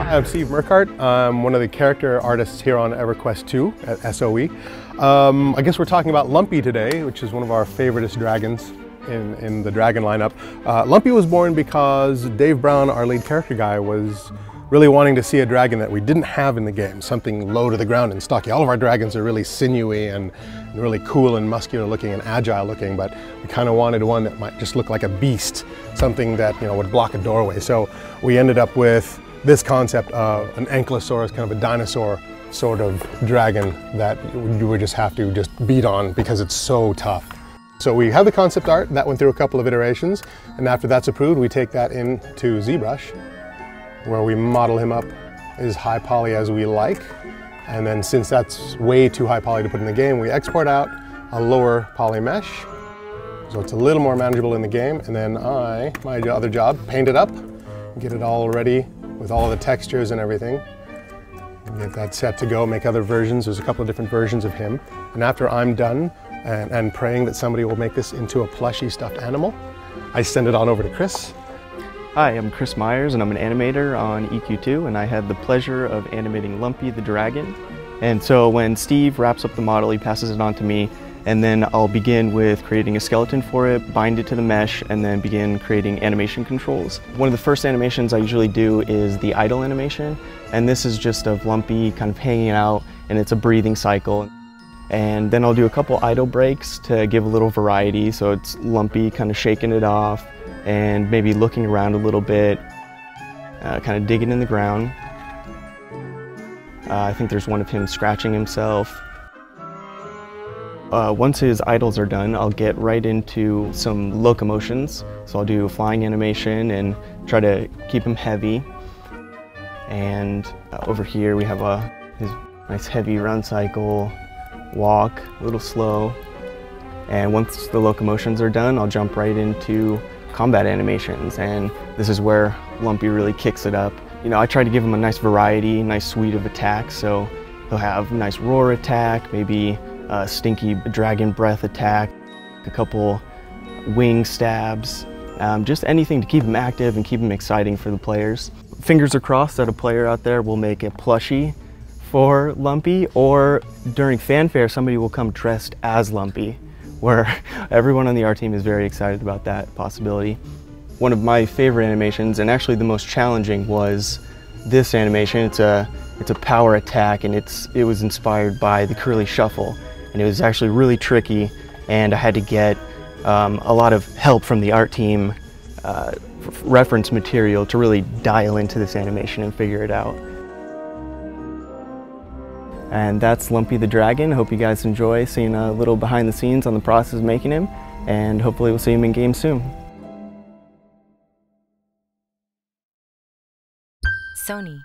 I'm Steve Merkart. I'm one of the character artists here on EverQuest 2 at SOE. I guess we're talking about Lumpy today, which is one of our favoriteest dragons in the dragon lineup. Lumpy was born because Dave Brown, our lead character guy, was really wanting to see a dragon that we didn't have in the game, something low to the ground and stocky. All of our dragons are really sinewy and really cool and muscular looking and agile looking, but we kind of wanted one that might just look like a beast, something that would block a doorway. So we ended up with this concept of an ankylosaurus, kind of a dinosaur sort of dragon that you would just have to beat on because it's so tough. So we have the concept art, that went through a couple of iterations, and after that's approved, we take that into ZBrush, where we model him up as high poly as we like. And then since that's way too high poly to put in the game, we export out a lower poly mesh. So it's a little more manageable in the game. And then my other job, paint it up, get it all ready with all the textures and everything. Get that set to go, make other versions. There's a couple of different versions of him. And after I'm done and praying that somebody will make this into a plushy stuffed animal, I send it on over to Chris. Hi, I'm Chris Myers and I'm an animator on EQ2, and I had the pleasure of animating Lumpy the dragon. And so when Steve wraps up the model, he passes it on to me, and then I'll begin with creating a skeleton for it, bind it to the mesh, and then begin creating animation controls. One of the first animations I usually do is the idle animation, and this is just of Lumpy kind of hanging out, and it's a breathing cycle. And then I'll do a couple idle breaks to give a little variety, so it's Lumpy kind of shaking it off, and maybe looking around a little bit, kind of digging in the ground. I think there's one of him scratching himself. Once his idles are done, I'll get right into some locomotions. So I'll do a flying animation and try to keep him heavy. And over here we have his nice heavy run cycle, walk, a little slow. And once the locomotions are done, I'll jump right into combat animations, and this is where Lumpy really kicks it up. I try to give him a nice variety, nice suite of attacks, so he'll have a nice roar attack, maybe a stinky dragon breath attack, a couple wing stabs, just anything to keep him active and keep him exciting for the players. Fingers are crossed that a player out there will make a plushie for Lumpy, or during fanfare somebody will come dressed as Lumpy, where everyone on the art team is very excited about that possibility. One of my favorite animations, and actually the most challenging, was this animation. It's a power attack, and it was inspired by the Curly Shuffle, and it was actually really tricky, and I had to get a lot of help from the art team, reference material, to really dial into this animation and figure it out. And that's Lumpy the dragon. Hope you guys enjoy seeing a little behind the scenes on the process of making him, and hopefully we'll see him in game soon. Sony.